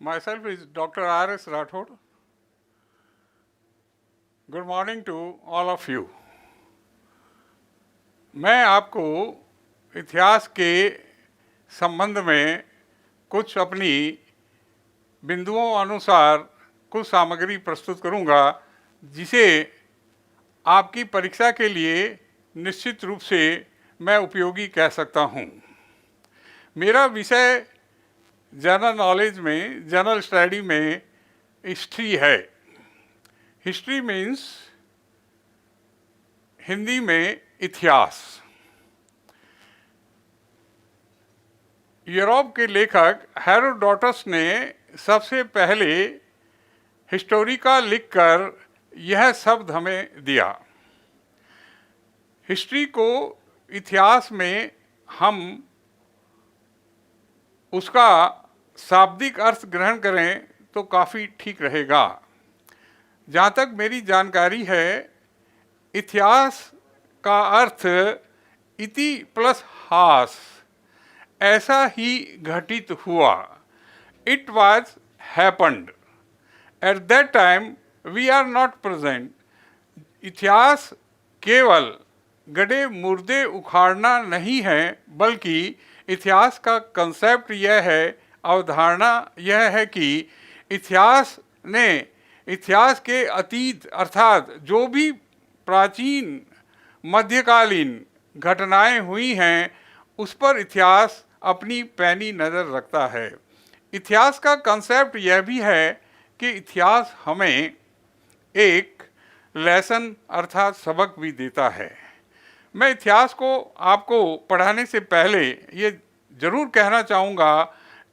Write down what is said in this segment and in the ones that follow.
Myself is Dr. R.S. Rathod. Good morning to all of you. मैं आपको इतिहास के संबंध में कुछ अपनी बिंदुओं अनुसार कुछ सामग्री प्रस्तुत करूंगा, जिसे आपकी परीक्षा के लिए निश्चित रूप से मैं उपयोगी कह सकता हूं। मेरा विषय जनरल नॉलेज में, जनरल स्टडी में हिस्ट्री है। हिस्ट्री मीन्स हिंदी में इतिहास। यूरोप के लेखक हेरोडोटस ने सबसे पहले हिस्टोरिका लिखकर यह शब्द हमें दिया। हिस्ट्री को इतिहास में हम उसका शाब्दिक अर्थ ग्रहण करें तो काफ़ी ठीक रहेगा। जहाँ तक मेरी जानकारी है, इतिहास का अर्थ इति प्लस हास, ऐसा ही घटित हुआ। It was happened at that time, we are not present. इतिहास केवल गड़े मुर्दे उखाड़ना नहीं है, बल्कि इतिहास का कंसेप्ट यह है, अवधारणा यह है कि इतिहास के अतीत अर्थात जो भी प्राचीन मध्यकालीन घटनाएं हुई हैं, उस पर इतिहास अपनी पैनी नज़र रखता है। इतिहास का कंसेप्ट यह भी है कि इतिहास हमें एक लेसन अर्थात सबक भी देता है। मैं इतिहास को आपको पढ़ाने से पहले ये ज़रूर कहना चाहूँगा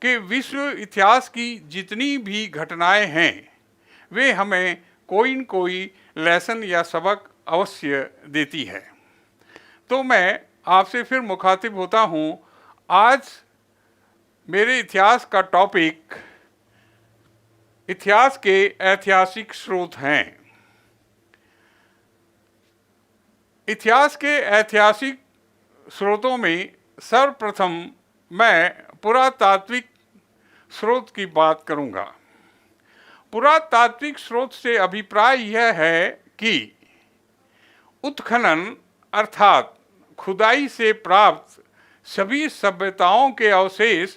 कि विश्व इतिहास की जितनी भी घटनाएं हैं, वे हमें कोई न कोई लेसन या सबक अवश्य देती है। तो मैं आपसे फिर मुखातिब होता हूँ। आज मेरे इतिहास का टॉपिक इतिहास के ऐतिहासिक स्रोत हैं। इतिहास के ऐतिहासिक स्रोतों में सर्वप्रथम मैं पुरातात्विक स्रोत की बात करूंगा। पुरातात्विक स्रोत से अभिप्राय यह है कि उत्खनन अर्थात खुदाई से प्राप्त सभी सभ्यताओं के अवशेष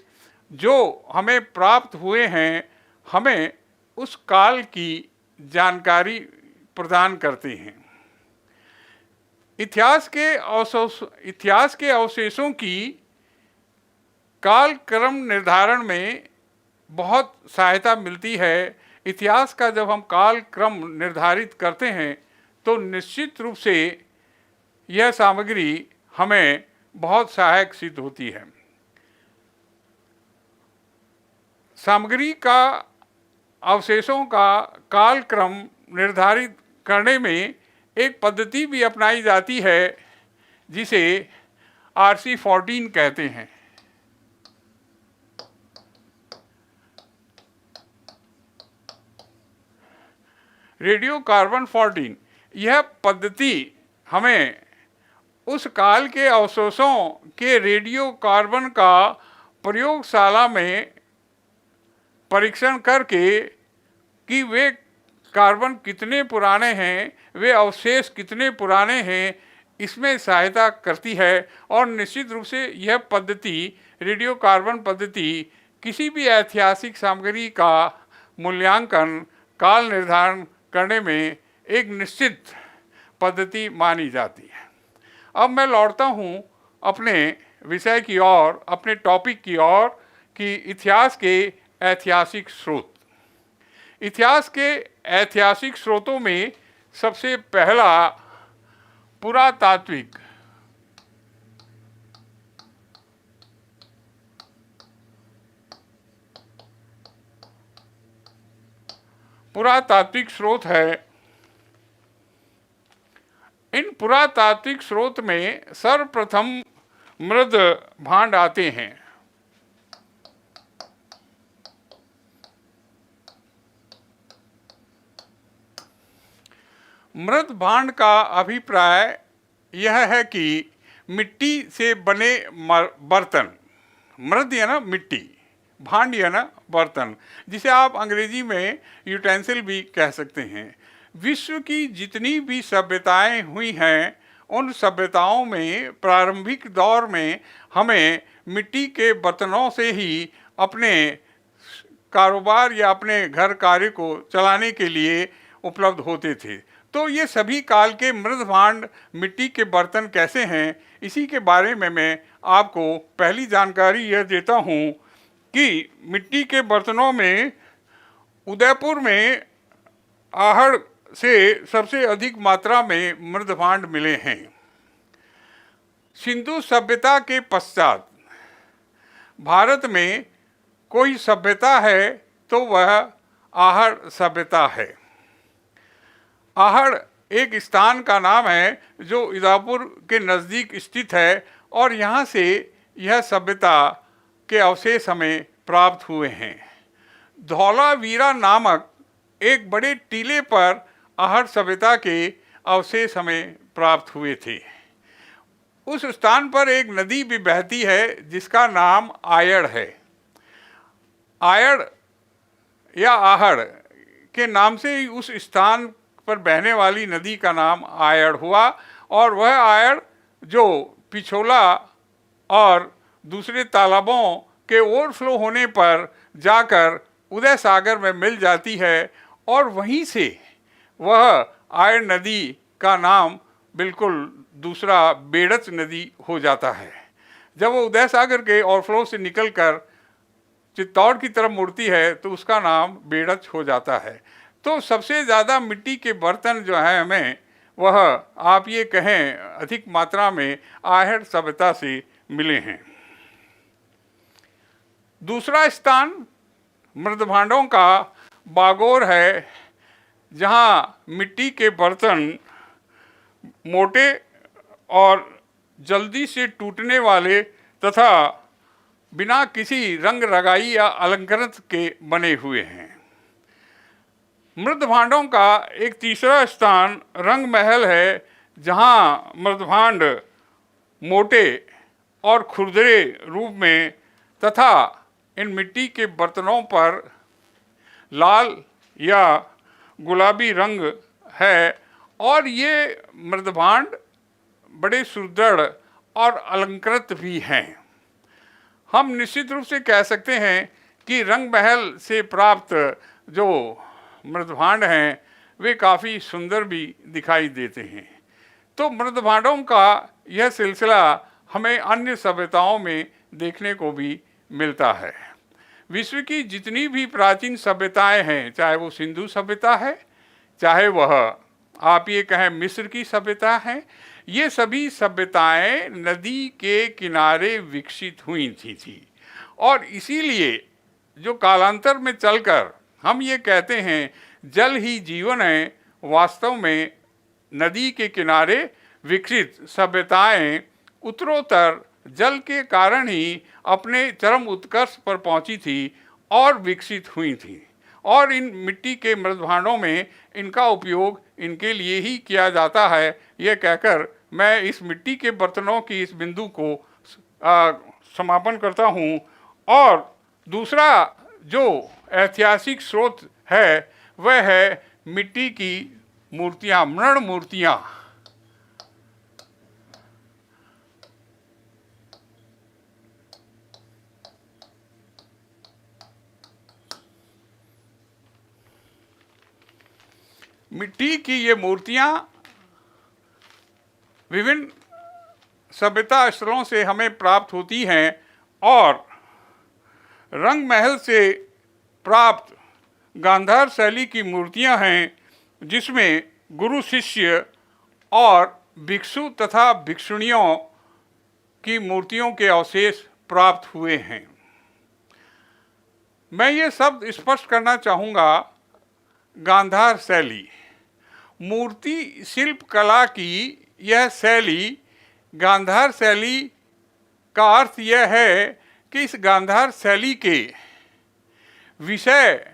जो हमें प्राप्त हुए हैं, हमें उस काल की जानकारी प्रदान करते हैं। इतिहास के अवशेषों की कालक्रम निर्धारण में बहुत सहायता मिलती है। इतिहास का जब हम कालक्रम निर्धारित करते हैं तो निश्चित रूप से यह सामग्री हमें बहुत सहायक सिद्ध होती है। सामग्री का अवशेषों का कालक्रम निर्धारित करने में एक पद्धति भी अपनाई जाती है, जिसे RC14 कहते हैं। Radio carbon 14। यह पद्धति हमें उस काल के अवशेषों के रेडियो कार्बन का प्रयोगशाला में परीक्षण करके कि वे कार्बन कितने पुराने हैं, वे अवशेष कितने पुराने हैं, इसमें सहायता करती है। और निश्चित रूप से यह पद्धति, रेडियो कार्बन पद्धति, किसी भी ऐतिहासिक सामग्री का मूल्यांकन, काल निर्धारण करने में एक निश्चित पद्धति मानी जाती है। अब मैं लौटता हूँ अपने विषय की ओर, अपने टॉपिक की ओर, कि इतिहास के ऐतिहासिक स्रोत। इतिहास के ऐतिहासिक स्रोतों में सबसे पहला पुरातात्विक स्रोत है। इन पुरातात्विक स्रोत में सर्वप्रथम मृद भांड आते हैं। मृद भांड का अभिप्राय यह है कि मिट्टी से बने बर्तन, मृद या ना मिट्टी, भांड या ना बर्तन, जिसे आप अंग्रेजी में यूटेंसिल भी कह सकते हैं। विश्व की जितनी भी सभ्यताएं हुई हैं, उन सभ्यताओं में प्रारंभिक दौर में हमें मिट्टी के बर्तनों से ही अपने कारोबार या अपने घर कार्य को चलाने के लिए उपलब्ध होते थे। तो ये सभी काल के मृद भांड मिट्टी के बर्तन कैसे हैं, इसी के बारे में मैं आपको पहली जानकारी यह देता हूँ कि मिट्टी के बर्तनों में उदयपुर में आहड़ से सबसे अधिक मात्रा में मृद भांड मिले हैं। सिंधु सभ्यता के पश्चात भारत में कोई सभ्यता है तो वह आहड़ सभ्यता है। आहड़ एक स्थान का नाम है जो उदयपुर के नज़दीक स्थित है और यहाँ से यह सभ्यता के अवशेष हमें प्राप्त हुए हैं। धौलावीरा नामक एक बड़े टीले पर आहड़ सभ्यता के अवशेष हमें प्राप्त हुए थे। उस स्थान पर एक नदी भी बहती है जिसका नाम आयड़ है। आयड़ या आहड़ के नाम से ही उस स्थान पर बहने वाली नदी का नाम आयड़ हुआ और वह आयड़ जो पिछोला और दूसरे तालाबों के ओवरफ्लो होने पर जाकर उदय सागर में मिल जाती है और वहीं से वह आयड़ नदी का नाम बिल्कुल दूसरा बेड़च नदी हो जाता है। जब वो उदय सागर के ओवरफ्लो से निकलकर चित्तौड़ की तरफ मुड़ती है तो उसका नाम बेड़च हो जाता है। तो सबसे ज़्यादा मिट्टी के बर्तन जो हैं हमें, वह आप ये कहें अधिक मात्रा में आहड़ सभ्यता से मिले हैं। दूसरा स्थान मृद भांडों का बागोर है, जहाँ मिट्टी के बर्तन मोटे और जल्दी से टूटने वाले तथा बिना किसी रंग रगाई या अलंकरण के बने हुए हैं। मृद भांडों का एक तीसरा स्थान रंग महल है, जहाँ मृद भांड मोटे और खुरदरे रूप में तथा इन मिट्टी के बर्तनों पर लाल या गुलाबी रंग है और ये मृद भांड बड़े सुदृढ़ और अलंकृत भी हैं। हम निश्चित रूप से कह सकते हैं कि रंग महल से प्राप्त जो मृद भांड हैं वे काफ़ी सुंदर भी दिखाई देते हैं। तो मृद भांडों का यह सिलसिला हमें अन्य सभ्यताओं में देखने को भी मिलता है। विश्व की जितनी भी प्राचीन सभ्यताएं हैं, चाहे वो सिंधु सभ्यता है, चाहे वह आप ये कहें मिस्र की सभ्यता है, ये सभी सभ्यताएं नदी के किनारे विकसित हुई थी और इसीलिए जो कालांतर में चलकर हम ये कहते हैं जल ही जीवन है, वास्तव में नदी के किनारे विकसित सभ्यताएं उत्तरोत्तर जल के कारण ही अपने चरम उत्कर्ष पर पहुंची थी और विकसित हुई थी और इन मिट्टी के मृद भांडों में इनका उपयोग इनके लिए ही किया जाता है। यह कहकर मैं इस मिट्टी के बर्तनों की इस बिंदु को समापन करता हूँ। और दूसरा जो ऐतिहासिक स्रोत है वह है मिट्टी की मूर्तियाँ, मृण मूर्तियाँ। मिट्टी की ये मूर्तियाँ विभिन्न सभ्यता स्थलों से हमें प्राप्त होती हैं और रंग महल से प्राप्त गांधार शैली की मूर्तियां हैं, जिसमें गुरु शिष्य और भिक्षु तथा भिक्षुणियों की मूर्तियों के अवशेष प्राप्त हुए हैं। मैं ये शब्द स्पष्ट करना चाहूँगा, गांधार शैली, मूर्ति शिल्प कला की यह शैली, गांधार शैली का अर्थ यह है कि इस गांधार शैली के विषय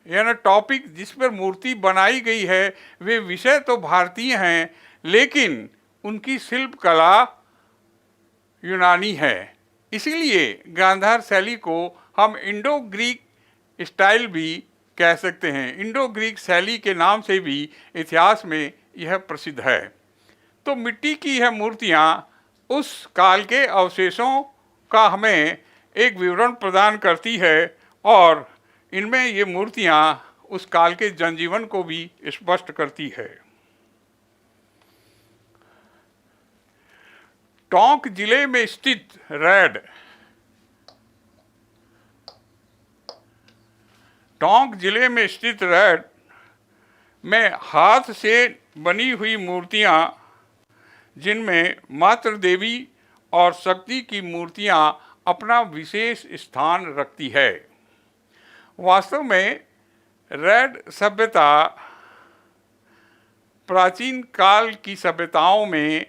यानी टॉपिक जिस पर मूर्ति बनाई गई है वे विषय तो भारतीय हैं, लेकिन उनकी शिल्प कला यूनानी है। इसीलिए गांधार शैली को हम इंडो ग्रीक स्टाइल भी कह सकते हैं। इंडो ग्रीक शैली के नाम से भी इतिहास में यह प्रसिद्ध है। तो मिट्टी की यह मूर्तियाँ उस काल के अवशेषों का हमें एक विवरण प्रदान करती है और इनमें ये मूर्तियाँ उस काल के जनजीवन को भी स्पष्ट करती है। टोंक जिले में स्थित रैड में हाथ से बनी हुई मूर्तियाँ, जिनमें मातृ देवी और शक्ति की मूर्तियाँ अपना विशेष स्थान रखती है। वास्तव में रैड सभ्यता प्राचीन काल की सभ्यताओं में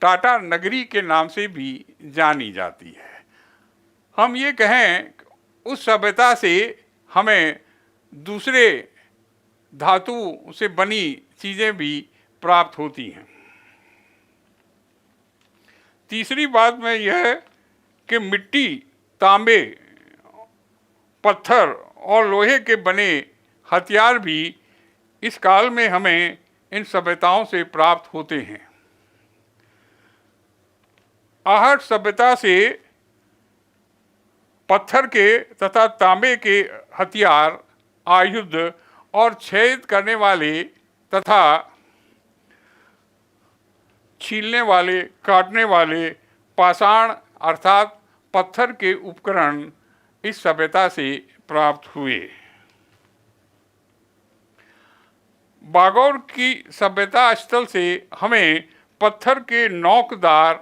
टाटा नगरी के नाम से भी जानी जाती है। हम ये कहें उस सभ्यता से हमें दूसरे धातु से बनी चीज़ें भी प्राप्त होती हैं। तीसरी बात में यह कि मिट्टी, तांबे, पत्थर और लोहे के बने हथियार भी इस काल में हमें इन सभ्यताओं से प्राप्त होते हैं। आहट सभ्यता से पत्थर के तथा तांबे के हथियार, आयुध और छेद करने वाले तथा छीलने वाले, काटने वाले पाषाण अर्थात पत्थर के उपकरण इस सभ्यता से प्राप्त हुए। बागौर की सभ्यता स्थल से हमें पत्थर के नोकदार,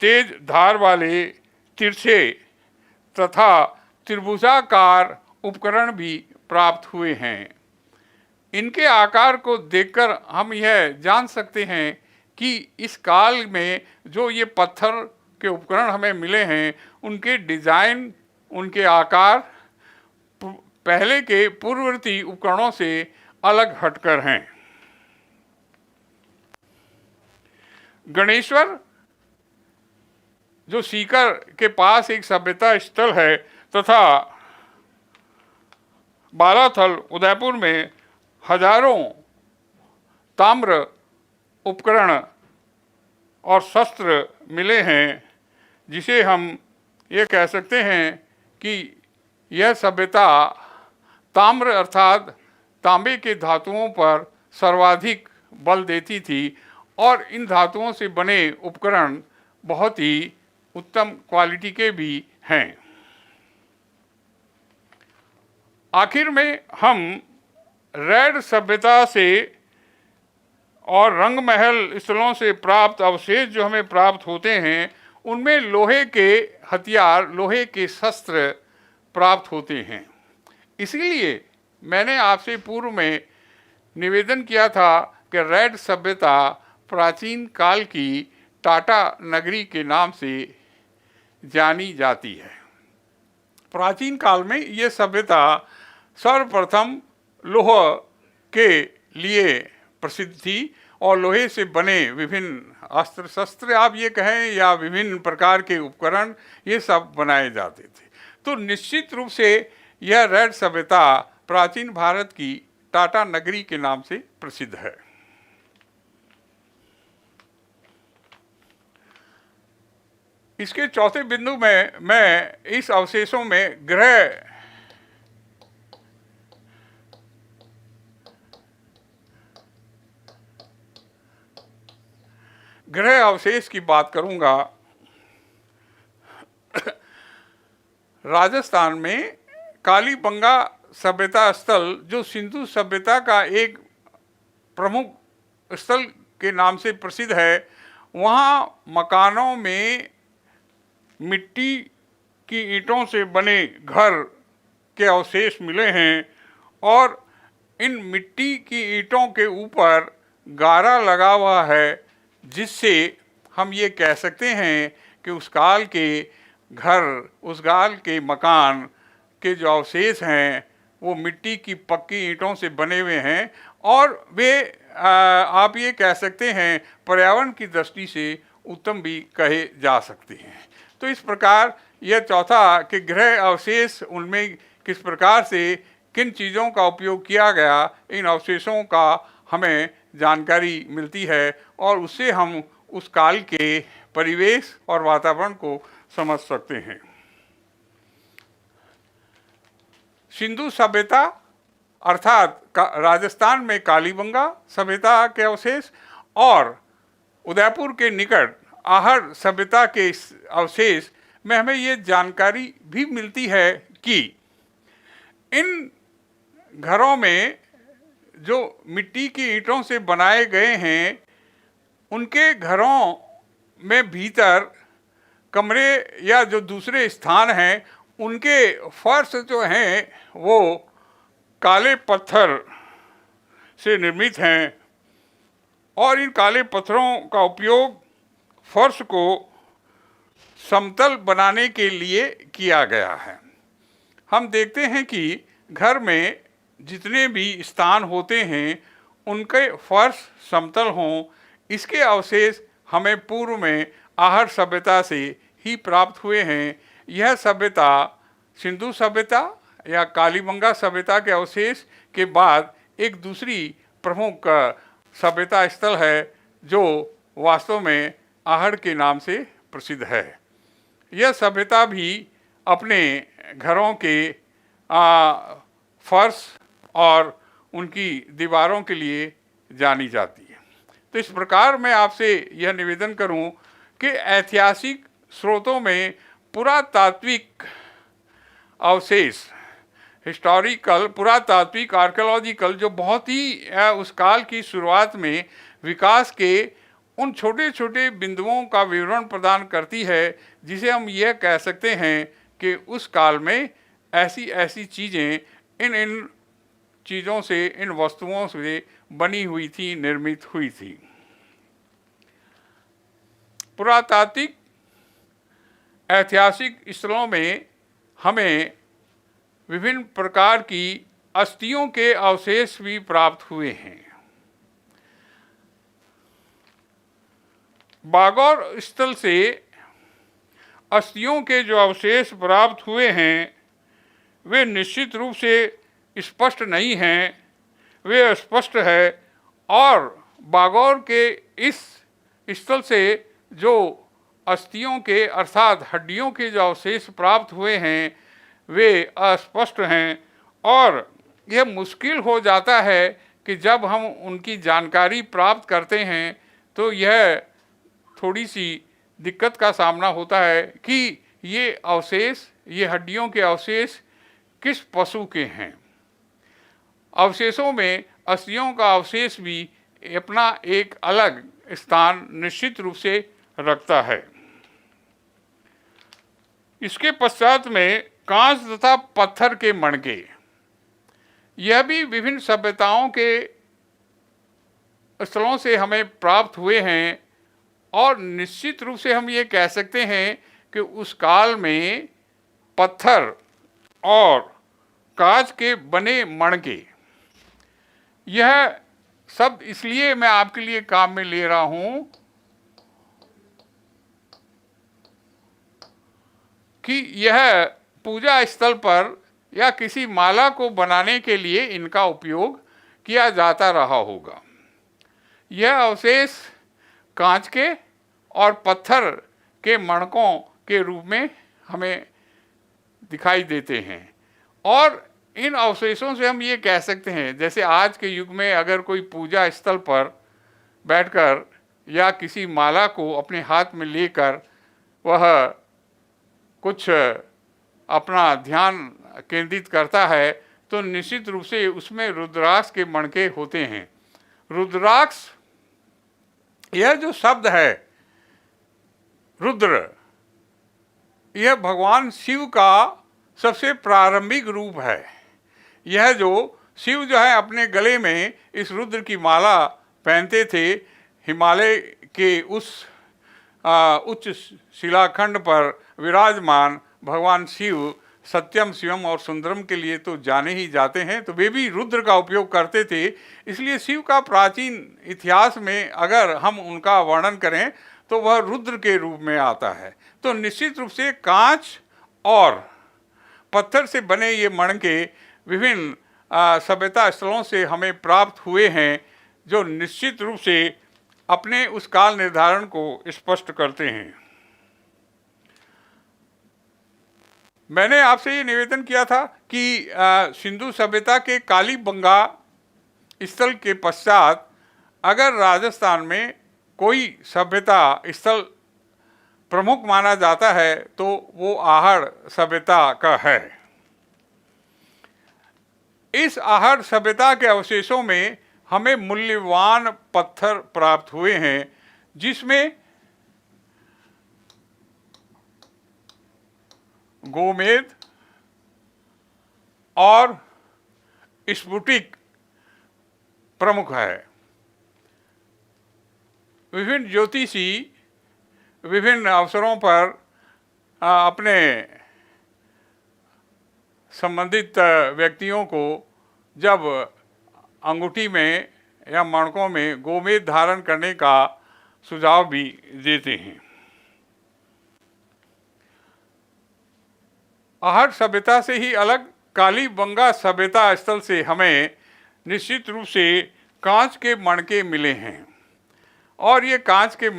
तेज धार वाले तिरछे तथा त्रिभुजाकार उपकरण भी प्राप्त हुए हैं। इनके आकार को देखकर हम यह जान सकते हैं कि इस काल में जो ये पत्थर के उपकरण हमें मिले हैं, उनके डिज़ाइन, उनके आकार पहले के पूर्ववर्ती उपकरणों से अलग हटकर हैं। गणेश्वर जो सीकर के पास एक सभ्यता स्थल है तथा बालाथल उदयपुर में हजारों ताम्र उपकरण और शस्त्र मिले हैं, जिसे हम ये कह सकते हैं कि यह सभ्यता ताम्र अर्थात तांबे के धातुओं पर सर्वाधिक बल देती थी और इन धातुओं से बने उपकरण बहुत ही उत्तम क्वालिटी के भी हैं। आखिर में हम रैड सभ्यता से और रंग महल स्थलों से प्राप्त अवशेष जो हमें प्राप्त होते हैं, उनमें लोहे के हथियार, लोहे के शस्त्र प्राप्त होते हैं। इसीलिए मैंने आपसे पूर्व में निवेदन किया था कि रैड सभ्यता प्राचीन काल की टाटा नगरी के नाम से जानी जाती है। प्राचीन काल में ये सभ्यता सर्वप्रथम लोह के लिए प्रसिद्ध थी और लोहे से बने विभिन्न अस्त्र शस्त्र आप ये कहें या विभिन्न प्रकार के उपकरण ये सब बनाए जाते थे। तो निश्चित रूप से यह रैड सभ्यता प्राचीन भारत की टाटा नगरी के नाम से प्रसिद्ध है। इसके चौथे बिंदु में मैं इस अवशेषों में ग्रह अवशेष की बात करूंगा। राजस्थान में कालीबंगा सभ्यता स्थल जो सिंधु सभ्यता का एक प्रमुख स्थल के नाम से प्रसिद्ध है, वहाँ मकानों में मिट्टी की ईंटों से बने घर के अवशेष मिले हैं और इन मिट्टी की ईंटों के ऊपर गारा लगा हुआ है, जिससे हम ये कह सकते हैं कि उस काल के घर, उस काल के मकान के जो अवशेष हैं वो मिट्टी की पक्की ईंटों से बने हुए हैं और वे आप ये कह सकते हैं पर्यावरण की दृष्टि से उत्तम भी कहे जा सकते हैं। तो इस प्रकार यह चौथा कि ग्रह अवशेष उनमें किस प्रकार से किन चीज़ों का उपयोग किया गया, इन अवशेषों का हमें जानकारी मिलती है और उससे हम उस काल के परिवेश और वातावरण को समझ सकते हैं। सिंधु सभ्यता अर्थात राजस्थान में कालीबंगा सभ्यता के अवशेष और उदयपुर के निकट आहड़ सभ्यता के अवशेष में हमें ये जानकारी भी मिलती है कि इन घरों में जो मिट्टी की ईंटों से बनाए गए हैं, उनके घरों में भीतर कमरे या जो दूसरे स्थान हैं, उनके फर्श जो हैं वो काले पत्थर से निर्मित हैं और इन काले पत्थरों का उपयोग फर्श को समतल बनाने के लिए किया गया है। हम देखते हैं कि घर में जितने भी स्थान होते हैं उनके फर्श समतल हों, इसके अवशेष हमें पूर्व में आहड़ सभ्यता से ही प्राप्त हुए हैं। यह सभ्यता सिंधु सभ्यता या कालीबंगा सभ्यता के अवशेष के बाद एक दूसरी प्रमुख सभ्यता स्थल है जो वास्तव में आहड़ के नाम से प्रसिद्ध है। यह सभ्यता भी अपने घरों के फर्श और उनकी दीवारों के लिए जानी जाती है। तो इस प्रकार मैं आपसे यह निवेदन करूं कि ऐतिहासिक स्रोतों में पुरातात्विक अवशेष, हिस्टोरिकल पुरातात्विक आर्कियोलॉजिकल, जो बहुत ही उस काल की शुरुआत में विकास के उन छोटे छोटे बिंदुओं का विवरण प्रदान करती है, जिसे हम यह कह सकते हैं कि उस काल में ऐसी ऐसी चीज़ें इन चीज़ों से, इन वस्तुओं से बनी हुई थी, निर्मित हुई थी। पुरातात्विक ऐतिहासिक स्थलों में हमें विभिन्न प्रकार की अस्थियों के अवशेष भी प्राप्त हुए हैं। बागौर स्थल से अस्थियों के जो अवशेष प्राप्त हुए हैं वे निश्चित रूप से स्पष्ट नहीं हैं, वे स्पष्ट है। और बागौर के इस स्थल से जो अस्थियों के अर्थात हड्डियों के जो अवशेष प्राप्त हुए हैं वे अस्पष्ट हैं और यह मुश्किल हो जाता है कि जब हम उनकी जानकारी प्राप्त करते हैं तो यह थोड़ी सी दिक्कत का सामना होता है कि ये अवशेष, ये हड्डियों के अवशेष किस पशु के हैं। अवशेषों में अस्थियों का अवशेष भी अपना एक अलग स्थान निश्चित रूप से रखता है। इसके पश्चात में कांच तथा पत्थर के मणके, यह भी विभिन्न सभ्यताओं के स्थलों से हमें प्राप्त हुए हैं और निश्चित रूप से हम ये कह सकते हैं कि उस काल में पत्थर और कांच के बने मणके, यह शब्द इसलिए मैं आपके लिए काम में ले रहा हूं कि यह पूजा स्थल पर या किसी माला को बनाने के लिए इनका उपयोग किया जाता रहा होगा। यह अवशेष कांच के और पत्थर के मणकों के रूप में हमें दिखाई देते हैं और इन अवशेषों से हम ये कह सकते हैं, जैसे आज के युग में अगर कोई पूजा स्थल पर बैठकर या किसी माला को अपने हाथ में लेकर वह कुछ अपना ध्यान केंद्रित करता है तो निश्चित रूप से उसमें रुद्राक्ष के मणके होते हैं। रुद्राक्ष, यह जो शब्द है रुद्र, यह भगवान शिव का सबसे प्रारंभिक रूप है। यह जो शिव जो है अपने गले में इस रुद्र की माला पहनते थे। हिमालय के उस उच्च शिलाखंड पर विराजमान भगवान शिव सत्यम शिवम और सुंदरम के लिए तो जाने ही जाते हैं, तो वे भी रुद्र का उपयोग करते थे। इसलिए शिव का प्राचीन इतिहास में अगर हम उनका वर्णन करें तो वह रुद्र के रूप में आता है। तो निश्चित रूप से कांच और पत्थर से बने ये मणके विभिन्न सभ्यता स्थलों से हमें प्राप्त हुए हैं, जो निश्चित रूप से अपने उस काल निर्धारण को स्पष्ट करते हैं। मैंने आपसे ये निवेदन किया था कि सिंधु सभ्यता के कालीबंगा स्थल के पश्चात अगर राजस्थान में कोई सभ्यता स्थल प्रमुख माना जाता है तो वो आहड़ सभ्यता का है। इस आहड़ सभ्यता के अवशेषों में हमें मूल्यवान पत्थर प्राप्त हुए हैं, जिसमें गोमेद और स्फुटिक प्रमुख है। विभिन्न ज्योतिषी विभिन्न अवसरों पर अपने संबंधित व्यक्तियों को जब अंगूठी में या मणकों में गोमेद धारण करने का सुझाव भी देते हैं। आहड़ सभ्यता से ही अलग कालीबंगा सभ्यता स्थल से हमें निश्चित रूप से कांच के मणके मिले हैं, और ये कांच के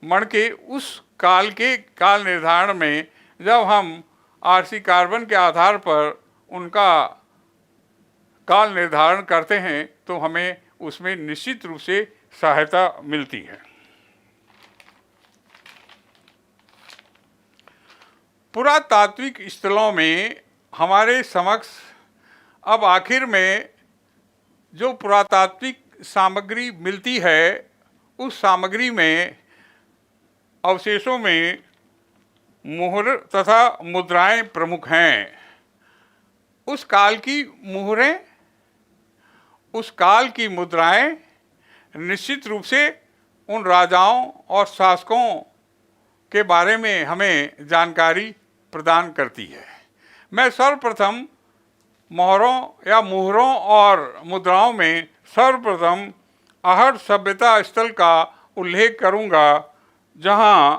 मणके उस काल के काल निर्धारण में जब हम आरसी कार्बन के आधार पर उनका काल निर्धारण करते हैं तो हमें उसमें निश्चित रूप से सहायता मिलती है। पुरातात्विक स्थलों में हमारे समक्ष अब आखिर में जो पुरातात्विक सामग्री मिलती है, उस सामग्री में अवशेषों में मुहर तथा मुद्राएं प्रमुख हैं। उस काल की मुहरें, उस काल की मुद्राएं निश्चित रूप से उन राजाओं और शासकों के बारे में हमें जानकारी प्रदान करती है। मैं सर्वप्रथम मोहरों या मुहरों और मुद्राओं में सर्वप्रथम आहड़ सभ्यता स्थल का उल्लेख करूंगा, जहां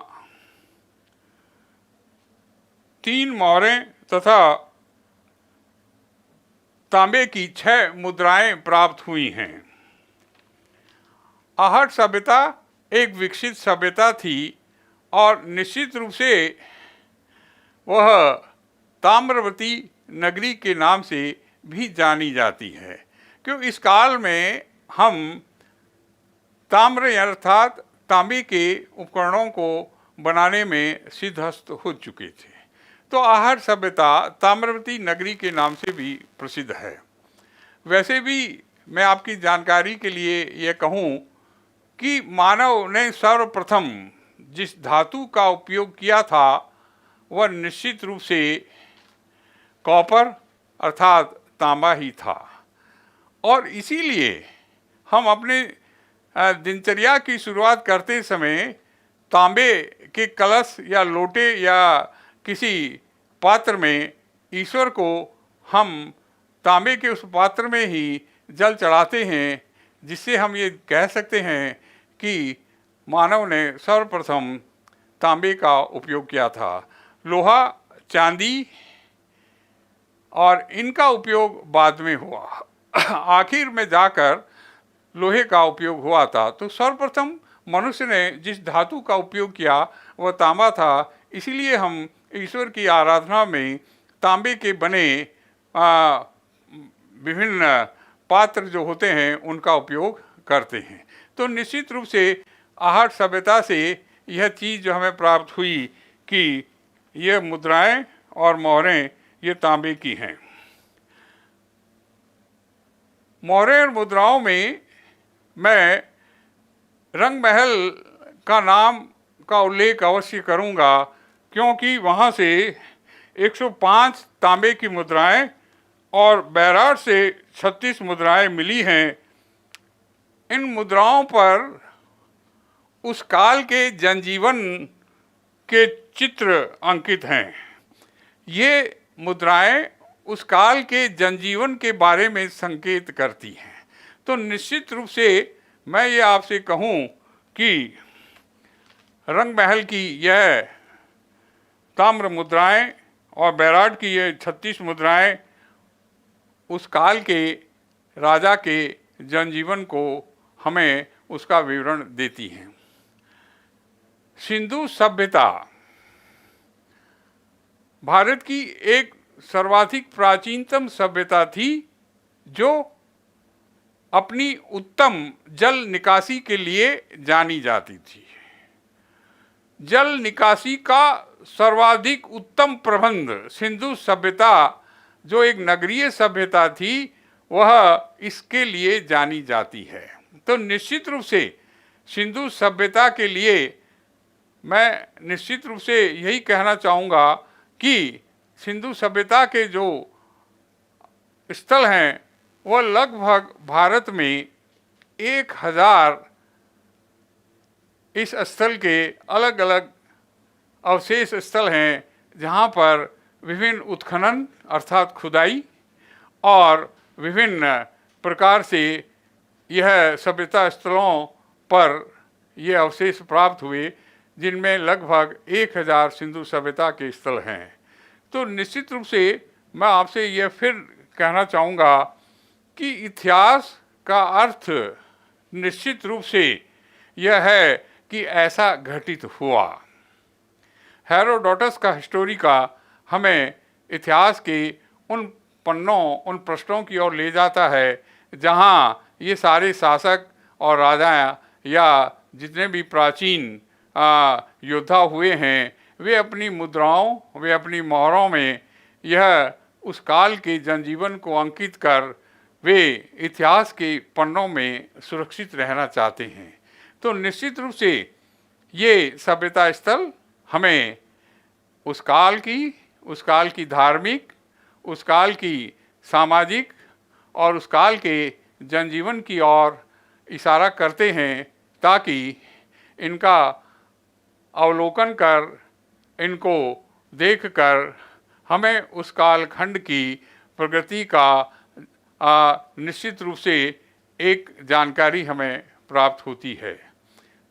3 मोहरें तथा तांबे की 6 मुद्राएं प्राप्त हुई हैं। आहड़ सभ्यता एक विकसित सभ्यता थी और निश्चित रूप से वह ताम्रवती नगरी के नाम से भी जानी जाती है, क्योंकि इस काल में हम ताम्र अर्थात तांबे के उपकरणों को बनाने में सिद्धहस्त हो चुके थे। तो आहड़ सभ्यता ताम्रवती नगरी के नाम से भी प्रसिद्ध है। वैसे भी मैं आपकी जानकारी के लिए यह कहूँ कि मानव ने सर्वप्रथम जिस धातु का उपयोग किया था वह निश्चित रूप से कॉपर अर्थात तांबा ही था, और इसीलिए हम अपने दिनचर्या की शुरुआत करते समय तांबे के कलश या लोटे या किसी पात्र में ईश्वर को हम तांबे के उस पात्र में ही जल चढ़ाते हैं, जिससे हम ये कह सकते हैं कि मानव ने सर्वप्रथम तांबे का उपयोग किया था। लोहा, चांदी और इनका उपयोग बाद में हुआ, आखिर में जाकर लोहे का उपयोग हुआ था। तो सर्वप्रथम मनुष्य ने जिस धातु का उपयोग किया वह तांबा था, इसीलिए हम ईश्वर की आराधना में तांबे के बने विभिन्न पात्र जो होते हैं उनका उपयोग करते हैं। तो निश्चित रूप से आहड़ सभ्यता से यह चीज़ जो हमें प्राप्त हुई कि ये मुद्राएं और मोहरें ये तांबे की हैं। मोहरें और मुद्राओं में मैं रंग महल का नाम का उल्लेख अवश्य करूंगा, क्योंकि वहाँ से 105 तांबे की मुद्राएं और बैराड़ से 36 मुद्राएं मिली हैं। इन मुद्राओं पर उस काल के जनजीवन के चित्र अंकित हैं। ये मुद्राएं उस काल के जनजीवन के बारे में संकेत करती हैं। तो निश्चित रूप से मैं ये आपसे कहूँ कि रंग महल की यह ताम्र मुद्राएं और बैराड की ये 36 मुद्राएं उस काल के राजा के जनजीवन को हमें उसका विवरण देती हैं। सिंधु सभ्यता भारत की एक सर्वाधिक प्राचीनतम सभ्यता थी जो अपनी उत्तम जल निकासी के लिए जानी जाती थी। जल निकासी का सर्वाधिक उत्तम प्रबंध सिंधु सभ्यता जो एक नगरीय सभ्यता थी वह इसके लिए जानी जाती है। तो निश्चित रूप से सिंधु सभ्यता के लिए मैं निश्चित रूप से यही कहना चाहूँगा कि सिंधु सभ्यता के जो स्थल हैं वह लगभग भारत में 1000 इस स्थल के अलग अलग अवशेष स्थल हैं जहाँ पर विभिन्न उत्खनन अर्थात खुदाई और विभिन्न प्रकार से यह सभ्यता स्थलों पर ये अवशेष प्राप्त हुए, जिनमें लगभग 1000 सिंधु सभ्यता के स्थल हैं। तो निश्चित रूप से मैं आपसे यह फिर कहना चाहूँगा कि इतिहास का अर्थ निश्चित रूप से यह है कि ऐसा घटित हुआ। हेरोडोटस का हिस्टोरिका हमें इतिहास के उन पन्नों उन पृष्ठों की ओर ले जाता है जहाँ ये सारे शासक और राजा या जितने भी प्राचीन योद्धा हुए हैं वे अपनी मुद्राओं वे अपनी मोहरों में यह उस काल के जनजीवन को अंकित कर वे इतिहास के पन्नों में सुरक्षित रहना चाहते हैं। तो निश्चित रूप से ये सभ्यता स्थल हमें उस काल की धार्मिक, उस काल की सामाजिक और उस काल के जनजीवन की ओर इशारा करते हैं ताकि इनका अवलोकन कर, इनको देखकर हमें उस कालखंड की प्रगति का निश्चित रूप से एक जानकारी हमें प्राप्त होती है।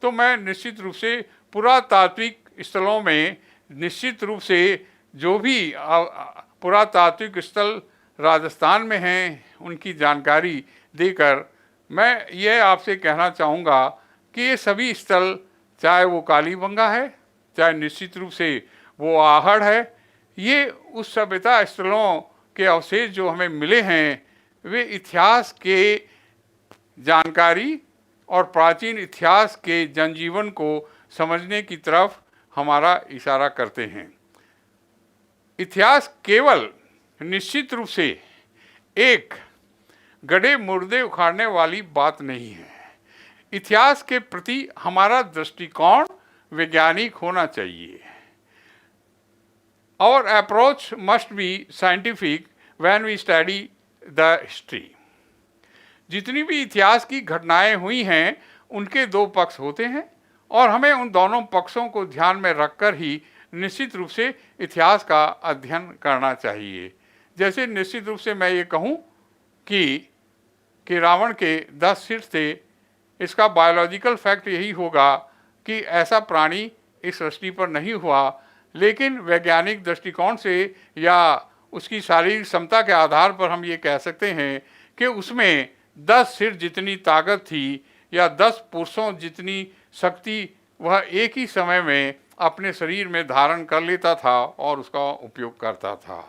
तो मैं निश्चित रूप से पुरातात्विक स्थलों में निश्चित रूप से जो भी पुरातात्विक स्थल राजस्थान में हैं उनकी जानकारी देकर मैं ये आपसे कहना चाहूँगा कि ये सभी स्थल, चाहे वो कालीबंगा है, चाहे निश्चित रूप से वो आहड़ है, ये उस सभ्यता स्थलों के अवशेष जो हमें मिले हैं वे इतिहास के जानकारी और प्राचीन इतिहास के जनजीवन को समझने की तरफ हमारा इशारा करते हैं। इतिहास केवल निश्चित रूप से एक गड़े मुर्दे उखाड़ने वाली बात नहीं है। इतिहास के प्रति हमारा दृष्टिकोण वैज्ञानिक होना चाहिए। Our approach must be scientific when we study the history. जितनी भी इतिहास की घटनाएं हुई हैं उनके दो पक्ष होते हैं और हमें उन दोनों पक्षों को ध्यान में रखकर ही निश्चित रूप से इतिहास का अध्ययन करना चाहिए। जैसे निश्चित रूप से मैं ये कहूँ कि रावण के 10 सिर थे, इसका बायोलॉजिकल फैक्ट यही होगा कि ऐसा प्राणी इस सृष्टि पर नहीं हुआ, लेकिन वैज्ञानिक दृष्टिकोण से या उसकी शारीरिक क्षमता के आधार पर हम ये कह सकते हैं कि उसमें 10 सिर जितनी ताकत थी या 10 पुरुषों जितनी शक्ति वह एक ही समय में अपने शरीर में धारण कर लेता था और उसका उपयोग करता था।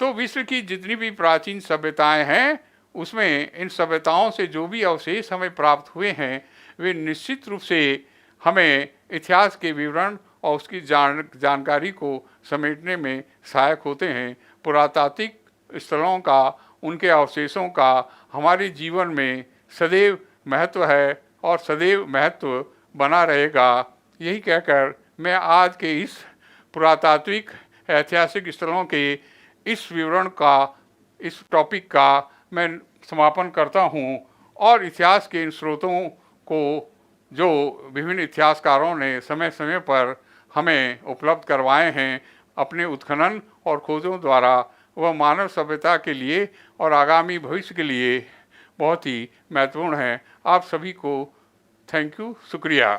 तो विश्व की जितनी भी प्राचीन सभ्यताएं हैं उसमें इन सभ्यताओं से जो भी अवशेष हमें प्राप्त हुए हैं वे निश्चित रूप से हमें इतिहास के विवरण और उसकी जानकारी को समेटने में सहायक होते हैं। पुरातात्विक स्थलों का, उनके अवशेषों का हमारे जीवन में सदैव महत्व है और सदैव महत्व बना रहेगा। यही कहकर मैं आज के इस पुरातात्विक ऐतिहासिक स्थलों के इस विवरण का, इस टॉपिक का मैं समापन करता हूँ और इतिहास के इन स्रोतों को जो विभिन्न इतिहासकारों ने समय समय पर हमें उपलब्ध करवाए हैं अपने उत्खनन और खोजों द्वारा, वह मानव सभ्यता के लिए और आगामी भविष्य के लिए बहुत ही महत्वपूर्ण है। आप सभी को थैंक यू, शुक्रिया।